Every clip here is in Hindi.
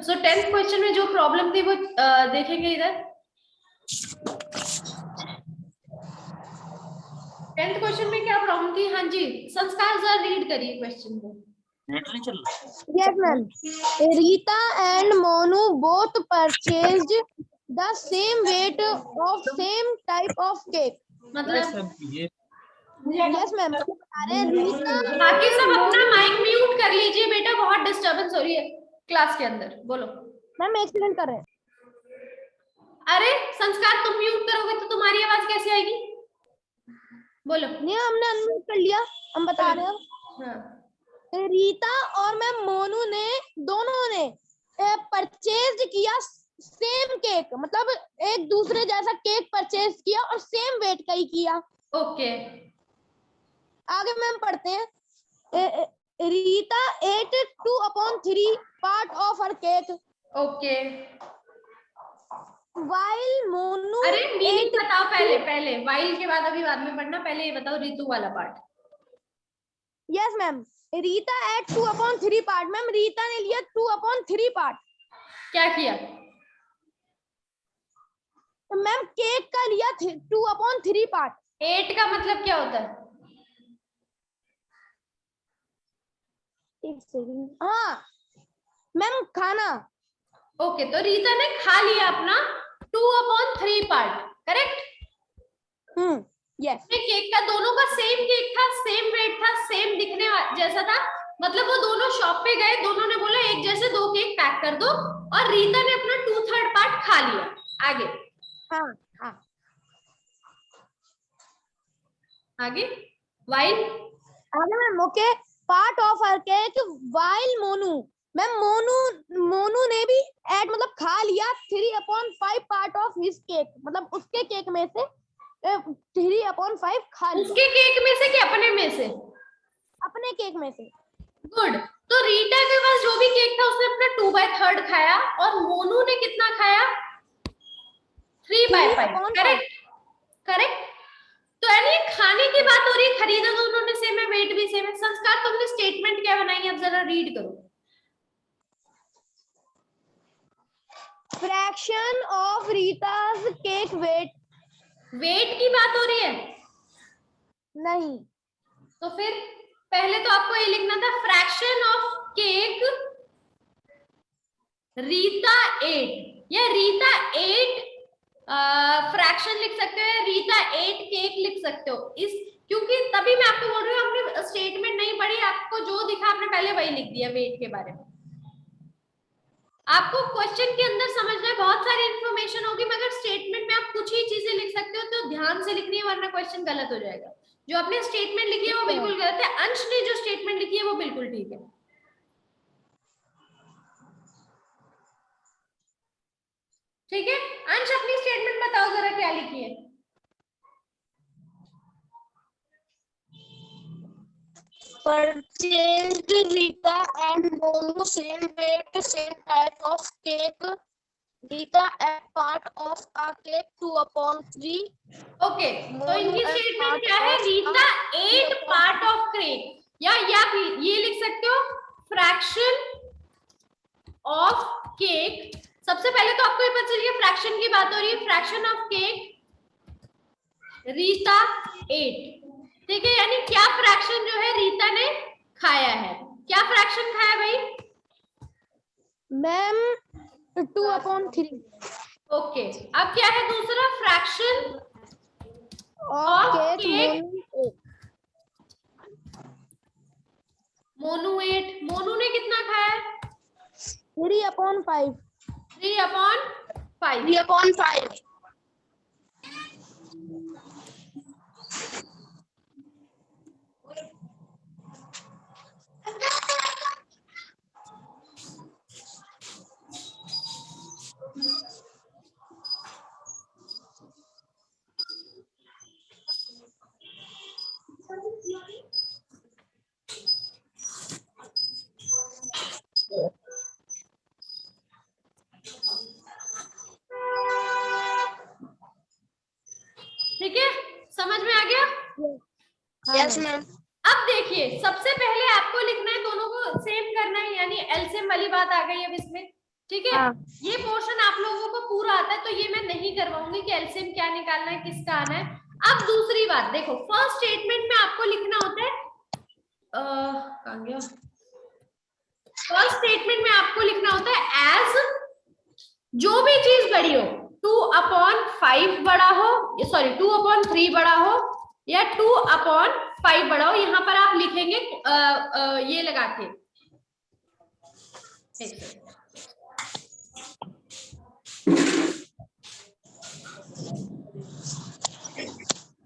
सो 10th क्वेश्चन में जो प्रॉब्लम थी वो देखेंगे इधर। 10th क्वेश्चन में क्या प्रॉब्लम थी? हाँ जी, संस्कार सर रीड करिए क्वेश्चन को। Yes, ma'am. Rita and Monu both purchased the same weight of same type of cake. मतलब Yes, ma'am. रीता बाकी सब अपना माइक म्यूट कर लीजिए बेटा, बहुत डिस्टरबेंस हो रही है क्लास के अंदर। बोलो मैम, एक सेकंड कर रहे हैं। अरे संस्कार, तुम म्यूट करोगे तो तुम्हारी आवाज कैसे आएगी? बोलो। नहीं, हमने अनम्यूट कर लिया, हम बता रहे हैं। हाँ। रीता और मैम मोनू ने दोनों ने परचेज किया सेम केक, मतलब एक दूसरे जैसा केक परचेज किया और सेम वेट का ही किया। ओके, आगे मैम पढ़ते हैं। Rita ate 2/3 part of her cake. Okay. While Monu अरे मीनिंग बताओ पहले वाइल के बाद अभी बाद में पढ़ना, पहले ये बताओ ऋतु वाला part. Yes ma'am, Rita ate 2/3 part. Ma'am, Rita ने लिया 2/3 पार्ट। क्या किया? तो मैम केक का लिया 2/3 पार्ट। 8 का मतलब क्या होता है? एक सेकंड। हाँ मैम, खाना। ओके, तो रीता ने खा लिया अपना 2/3 पार्ट, करेक्ट? यस। केक का दोनों का सेम केक था, सेम वेट था, सेम दिखने जैसा था, मतलब वो दोनों शॉप पे गए, दोनों ने बोला एक जैसे 2 केक पैक कर दो, और रीता ने अपना 2/3 पार्ट खा लिया। आगे हाँ आगे वाइल। आगे ma'am, okay. Part of her cake while Monu. Ma'am Monu ने भी ऐड मतलब खा लिया 3/5 पार्ट ऑफ हिज केक, मतलब उसके केक में से 3/5 खा लिया। उसके केक में से कि अपने में से? अपने केक में से। गुड। तो रीटा के पास जो भी केक था उसने अपना 2/3 खाया, और मोनू ने कितना खाया? 3/5। Correct correct. तो यानी खाने की बात हो रही है, खरीदा तो उन्होंने सेम है, वेट भी सेम है। संस्कार, तुमने स्टेटमेंट क्या बनाई, अब जरा रीड करो। Fraction of Rita's cake weight. Weight की बात हो रही है? नहीं। तो फिर पहले तो आपको ये लिखना था फ्रैक्शन ऑफ केक रीता 8, या रीता 8 फ्रैक्शन लिख सकते हो, रीता 8 केक लिख सकते हो। इस क्योंकि तभी मैं आपको बोल रही हूँ, आपने स्टेटमेंट नहीं पढ़ी, आपको जो दिखा आपने पहले वही लिख दिया वेट के बारे में। आपको क्वेश्चन के अंदर समझना है, बहुत सारी इंफॉर्मेशन होगी, मगर स्टेटमेंट में आप कुछ ही चीजें लिख सकते हो, तो ध्यान से लिखनी है, वरना क्वेश्चन गलत हो जाएगा। जो आपने स्टेटमेंट लिखी है वो बिल्कुल गलत है, अंश ने जो स्टेटमेंट लिखी है वो बिल्कुल ठीक है। ठीक है, अंश अपनी स्टेटमेंट बताओ जरा, क्या लिखी है? Purchased Rita and Monu same weight, same type of cake. Rita ate part of a cake 2/3. Okay, तो इनकी स्टेटमेंट क्या है? रीता 8 पार्ट ऑफ केक, या ये लिख सकते हो फ्रैक्शन ऑफ केक। सबसे पहले तो आपको ये पता चलिए फ्रैक्शन की बात हो रही है, फ्रैक्शन ऑफ केक रीता 8, ठीक है? यानी क्या फ्रैक्शन जो है रीता ने खाया है, क्या फ्रैक्शन खाया भाई? मैम 2/3। ओके, अब क्या है दूसरा? Fraction of cake Monu 8, Monu ने कितना खाया? 3/5। 3/5। ठीक है, समझ में आ गया? Yes ma'am. अब देखिए, सबसे पहले आपको लिखना है, दोनों को सेम करना है, यानी एलसीएम वाली बात आ गई अब इसमें, ठीक है। ये पोर्शन आप लोगों को पूरा आता है तो ये मैं नहीं करवाऊंगी कि एलसीएम क्या निकालना है, किसका आना है। अब दूसरी बात देखो, फर्स्ट स्टेटमेंट में आपको लिखना होता है कहां गया, फर्स्ट स्टेटमेंट में आपको लिखना होता है एज जो भी चीज बड़ी हो, 2/5 बड़ा हो, सॉरी 2/3 बड़ा हो या 2/5 बड़ा हो, यहाँ पर आप लिखेंगे ये लगा के,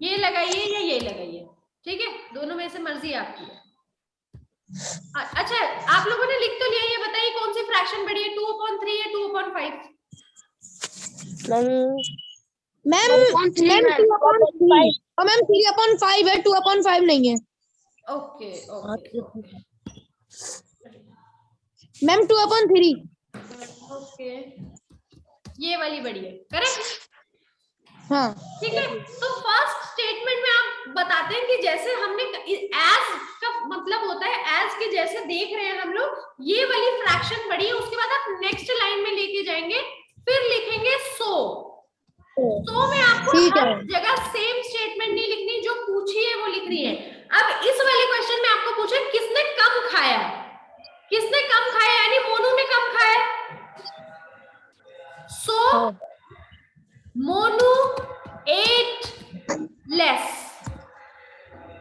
ये लगाइए या ये लगाइए, ठीक है, दोनों में से मर्जी आपकी है। अच्छा आप लोगों ने लिख तो लिया, ये बताइए कौन सी फ्रैक्शन बड़ी है, 2/3 या 2/5? मैम 2/3 और मैम 3/5 है, 2/5 नहीं है। Okay okay ma'am 2/3। ओके, ये वाली बड़ी है, करेक्ट। हाँ ठीक है, तो फर्स्ट स्टेटमेंट में आप बताते हैं कि जैसे हमने एज का मतलब होता है एज के जैसे देख रहे हैं हम लोग, ये वाली फ्रैक्शन बड़ी है, उसके बाद आप नेक्स्ट लाइन में लेके जाएंगे, फिर लिखेंगे सो में आपको हर जगह सेम स्टेटमेंट नहीं लिखनी, जो पूछी है वो लिख रही है। अब इस वाले क्वेश्चन में आपको पूछे किसने कम खाया, किसने कम खाया यानी मोनू ने कम खाया, so Monu ate less.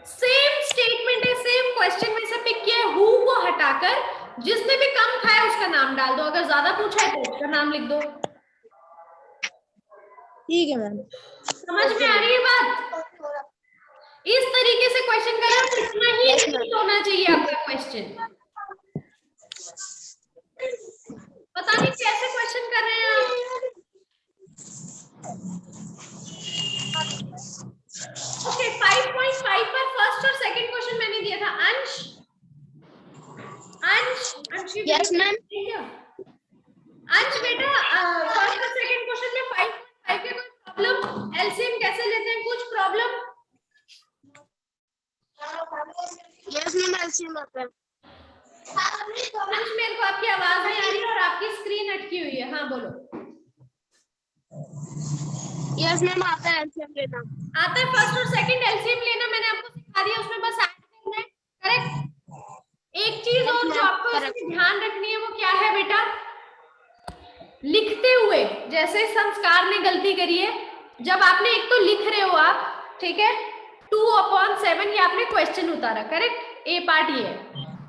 Same statement है, सेम क्वेश्चन में से पिक किया है, हु को हटाकर जिसने भी कम खाया उसका नाम डाल दो, अगर ज्यादा पूछा है तो उसका नाम लिख दो। ठीक है मैम, समझ में आ रही है बात? इस तरीके से क्वेश्चन कर रहे हो, इतना ही नीट होना चाहिए आपका क्वेश्चन। पता नहीं कैसे क्वेश्चन कर रहे हैं आप। ओके 5.5 पर फर्स्ट और सेकंड क्वेश्चन मैंने दिया था। अंश यस मैम, अंश बेटा फर्स्ट और सेकंड क्वेश्चन में 5.5 के कोई प्रॉब्लम, एलसीएम कैसे लेते हैं, कुछ प्रॉब्लम? यस मैम एलसीएम आता है। अंश मेरे को आपकी आवाज नहीं आ रही और आपकी स्क्रीन अटकी हुई है, हाँ बोलो। यस मैम आता है एलसीएम लेना, आता है फर्स्ट और सेकंड एलसीएम लेना, मैंने आपको सिखा दिया, उसमें बस ऐड करना है, करेक्ट। एक चीज और जो आपको इसमें ध्यान रखनी है वो क्या है बेटा, लिखते हुए जैसे संस्कार ने गलती करी है, जब आपने एक तो लिख रहे हो आप, ठीक है, 2/7 ये आपने क्वेश्चन उतारा, करेक्ट, ए पार्ट ये है,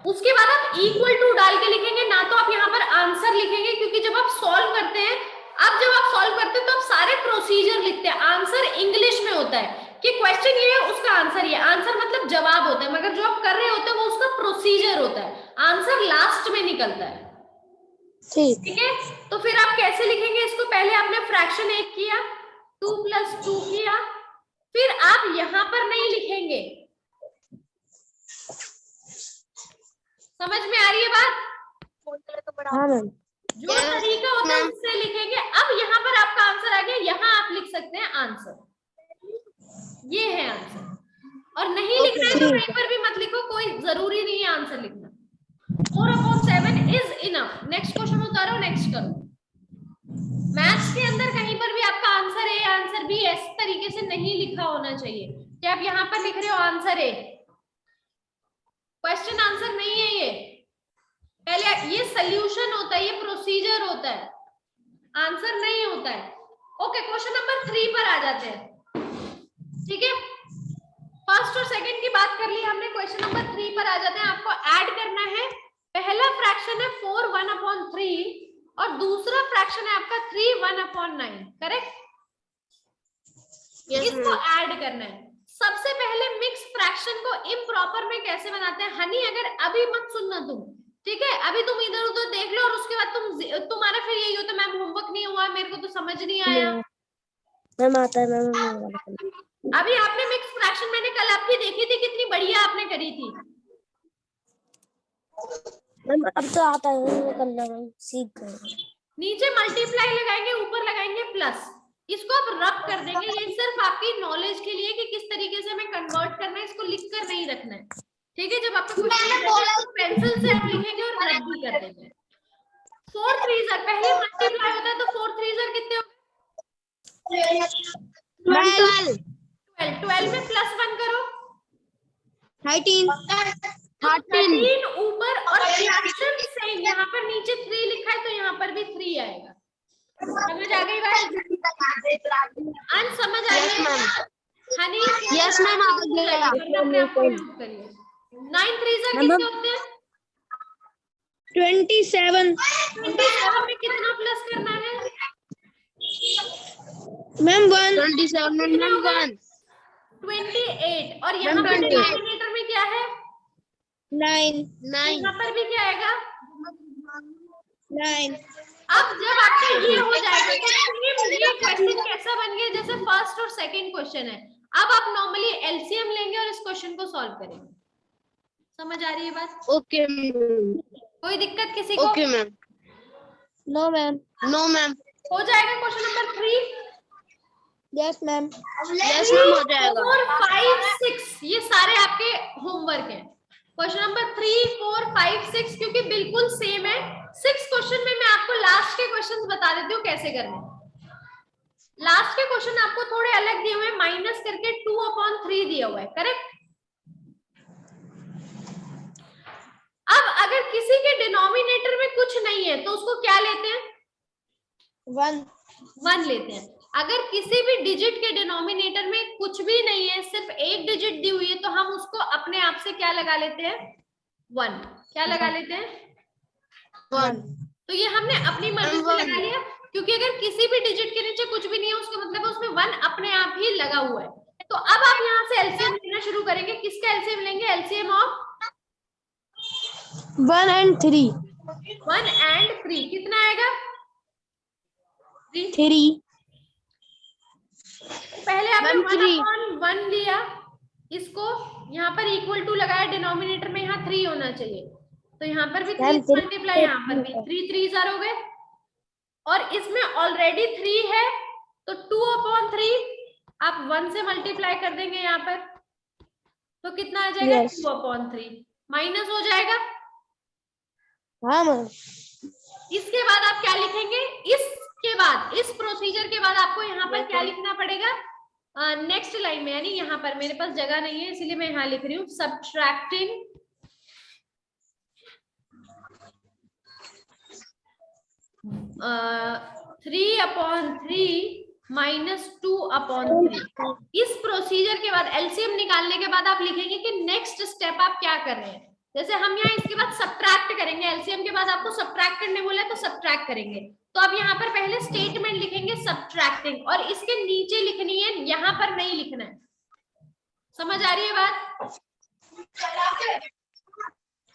उसके बाद आप इक्वल टू डाल के लिखेंगे, ना तो आप यहाँ पर आंसर लिखेंगे, क्योंकि जब आप सॉल्व करते हैं, अब जब आप सॉल्व करते हैं तो आप सारे प्रोसीजर लिखते हैं, आंसर इंग्लिश में होता है कि क्वेश्चन ये है उसका आंसर ये, आंसर मतलब जवाब होता है, मगर जो आप कर रहे होते हैं वो उसका प्रोसीजर होता है, आंसर लास्ट में निकलता है, ठीक है। तो फिर आप कैसे लिखेंगे इसको, पहले आपने फ्रैक्शन 1 किया, 2 + 2 किया, फिर आप यहां पर नहीं लिखेंगे, समझ में आ रही है बात? हाँ मैम, जो तरीका होता है उससे लिखेंगे। अब यहाँ पर आपका आंसर आ गया, यहाँ आप लिख सकते हैं आंसर, ये है आंसर, और नहीं लिखना है तो कहीं पर भी मत लिखो, कोई जरूरी नहीं है आंसर लिखना। 4/7 इज इनफ। नेक्स्ट क्वेश्चन उतारो, नेक्स्ट करो। मैथ्स के अंदर कहीं पर भी आपका आंसर ए आंसर बी इस तरीके से नहीं लिखा होना चाहिए कि आप यहाँ पर लिख रहे हो आंसर ए, क्वेश्चन आंसर नहीं है ये, पहले ये सॉल्यूशन होता है, ये प्रोसीजर होता है, आंसर नहीं होता है। ओके क्वेश्चन नंबर 3 पर आ जाते हैं, ठीक है, फर्स्ट और सेकंड की बात कर ली हमने, क्वेश्चन नंबर 3 पर आ जाते हैं। आपको ऐड करना है, पहला फ्रैक्शन है 4 1/3 और दूसरा फ्रैक्शन है आपका 3 1/9, करेक्ट। इसको ऐड करना है। सबसे पहले मिक्स फ्रैक्शन को इम्प्रॉपर में कैसे बनाते हैं, हनी अगर अभी मत सुनना तुम, ठीक है, अभी तुम इधर उधर देख लो और उसके बाद तुम्हारा फिर यही होता है मैम होमवर्क नहीं हुआ, मेरे को तो समझ नहीं आया। मैम आता है मैम, अभी आपने मिक्स फ्रैक्शन मैंने कल आपकी देखी थी, कितनी बढ़िया आपने करी थी मैम, अब तो आता है करना, मैम सीख गए। नीचे मल्टीप्लाई लगाएंगे, ऊपर लगाएंगे प्लस, इसको आप रब कर देंगे, ये सिर्फ आपकी नॉलेज के लिए कि किस तरीके से हमें कन्वर्ट करना है, इसको लिख कर नहीं रखना है, ठीक है, जब आपका क्वेश्चन पेंसिल से आप लिखेंगे और रब भी कर देंगे। 4 3 पहले मल्टीप्लाई होता है तो 4 3 कितने हो गए? 12 में +1 करो 13 13 ऊपर और फ्रैक्शन से यहाँ पर नीचे 3 लिखा है तो यहाँ पर भी 3 आएगा। समझ आ गई बात? अंश समझ आ गई? हनी यस मैम आ गया। अपने आप को यूज करिए। 9 3 कितने होते हैं? 27 27 में कितना प्लस करना है मैम 1 27 मैम 1 28 और यहाँ पर डिनोमिनेटर में क्या है 9 यहाँ पर भी क्या आएगा 9। अब जब आपका ये हो जाएगा तो ये क्वेश्चन कैसा बन गया जैसे फर्स्ट और सेकंड क्वेश्चन है। अब आप नॉर्मली एलसीएम लेंगे और इस क्वेश्चन को सॉल्व करेंगे। समझ आ रही है बात? ओके कोई दिक्कत किसी को? Okay ma'am. नो मैम हो जाएगा क्वेश्चन नंबर 3? यस मैम हो जाएगा। 4 5 6 ये सारे आपके होमवर्क हैं। क्वेश्चन नंबर 3 4 5 6 क्योंकि बिल्कुल सेम है। 6 क्वेश्चन में मैं आपको लास्ट के क्वेश्चंस बता देती हूँ कैसे करने। लास्ट के क्वेश्चन आपको थोड़े अलग दिए हुए हैं, माइनस करके 2/3 दिया हुआ है, करेक्ट? अब अगर किसी के डिनोमिनेटर में कुछ नहीं है तो उसको क्या लेते हैं? 1 लेते हैं। अगर किसी भी डिजिट के डिनोमिनेटर में कुछ भी नहीं है, सिर्फ एक डिजिट दी हुई है, तो हम उसको अपने आप से क्या लगा लेते हैं? 1। क्या लगा लेते हैं? 1। तो ये हमने अपनी मर्जी से लगा लिया क्योंकि अगर किसी भी डिजिट के नीचे कुछ भी नहीं है उसका मतलब है उसमें 1 अपने आप ही लगा हुआ है। तो अब आप यहाँ से एलसीएम लेना शुरू करेंगे। किसका एलसीएम लेंगे? एलसीएम ऑफ 1 and 3 1 and 3 कितना आएगा? 3। पहले आपने 1/1 लिया, इसको यहाँ पर इक्वल टू लगाया, डिनोमिनेटर में यहाँ 3 होना चाहिए तो यहाँ पर भी 3 मल्टीप्लाई, यहाँ पर भी 3 3 हो गए और इसमें ऑलरेडी 3 है तो 2/3 आप 1 से मल्टीप्लाई कर देंगे यहाँ पर तो कितना आ जाएगा? 2/3 माइनस हो जाएगा। हाँ मैम। इसके बाद आप क्या लिखेंगे? इसके बाद इस प्रोसीजर के बाद आपको यहाँ पर क्या लिखना पड़ेगा? नेक्स्ट लाइन में, यानी यहाँ पर मेरे पास जगह नहीं है इसलिए मैं यहाँ लिख रही हूँ सब्ट्रैक्टिंग 3/3 माइनस 2/3। इस प्रोसीजर के बाद एलसीएम निकालने के बाद आप लिखेंगे कि नेक्स्ट स्टेप आप क्या कर रहे हैं। जैसे हम यहाँ इसके बाद सब्ट्रैक्ट करेंगे, एलसीएम के बाद आपको सब्ट्रैक्ट करने बोला है तो सब्ट्रैक्ट करेंगे, तो अब यहाँ पर पहले स्टेटमेंट लिखेंगे सब्ट्रैक्टिंग और इसके नीचे लिखनी है, यहाँ पर नहीं लिखना है। समझ आ रही है बात?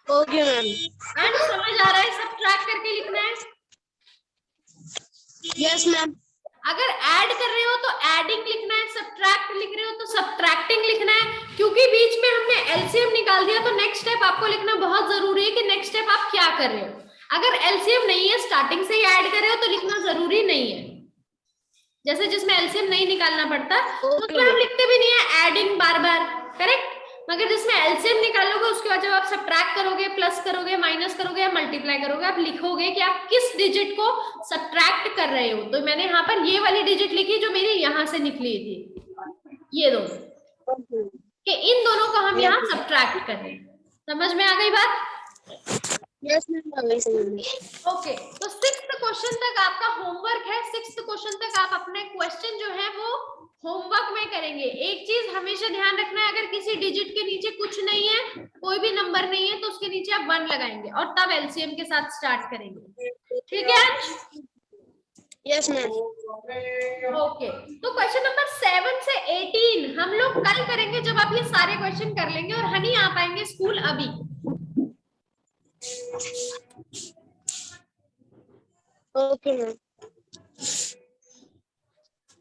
Okay ma'am. एंड समझ आ रहा है सब्ट्रैक्ट करके लिखना है? Yes ma'am. अगर ऐड कर रहे हो तो एडिंग लिखना है, सब्ट्रैक्ट लिख रहे हो तो सब्ट्रैक्टिंग लिखना है। क्योंकि बीच में हमने एलसीएम निकाल दिया तो नेक्स्ट स्टेप आपको लिखना बहुत जरूरी है कि नेक्स्ट स्टेप आप क्या कर रहे हो। अगर एलसीएम नहीं है, स्टार्टिंग से ही ऐड कर रहे हो तो लिखना जरूरी नहीं है। जैसे जिसमें एलसीएम नहीं निकालना पड़ता तो उसमें हम लिखते भी नहीं है एडिंग बार बार, करेक्ट? मगर जिसमें एलसीएम निकालोगे उसके बाद जब आप सब्ट्रैक्ट करोगे, प्लस करोगे, माइनस करोगे या मल्टीप्लाई करोगे, आप लिखोगे कि आप किस डिजिट को सब्ट्रैक्ट कर रहे हो। तो मैंने यहाँ पर ये वाली डिजिट लिखी जो मेरी यहाँ से निकली थी, ये दो, कि इन दोनों को हम यहाँ सब्ट्रैक्ट कर रहे हैं। समझ में आ गई बात? Yes ma'am. ओके, तो 6th क्वेश्चन तक आपका होमवर्क है। 6th क्वेश्चन तक आप अपने क्वेश्चन जो है वो होमवर्क में करेंगे। एक चीज हमेशा ध्यान रखना है, अगर किसी डिजिट के नीचे कुछ नहीं है, कोई भी नंबर नहीं है, तो उसके नीचे आप 1 लगाएंगे और तब एलसीएम के साथ स्टार्ट करेंगे। ठीक है? Yes ma'am. ओके, तो क्वेश्चन नंबर 7 से 18 हम लोग कल करेंगे जब आप ये सारे क्वेश्चन कर लेंगे और हनी आ पाएंगे स्कूल अभी। Okay ma'am.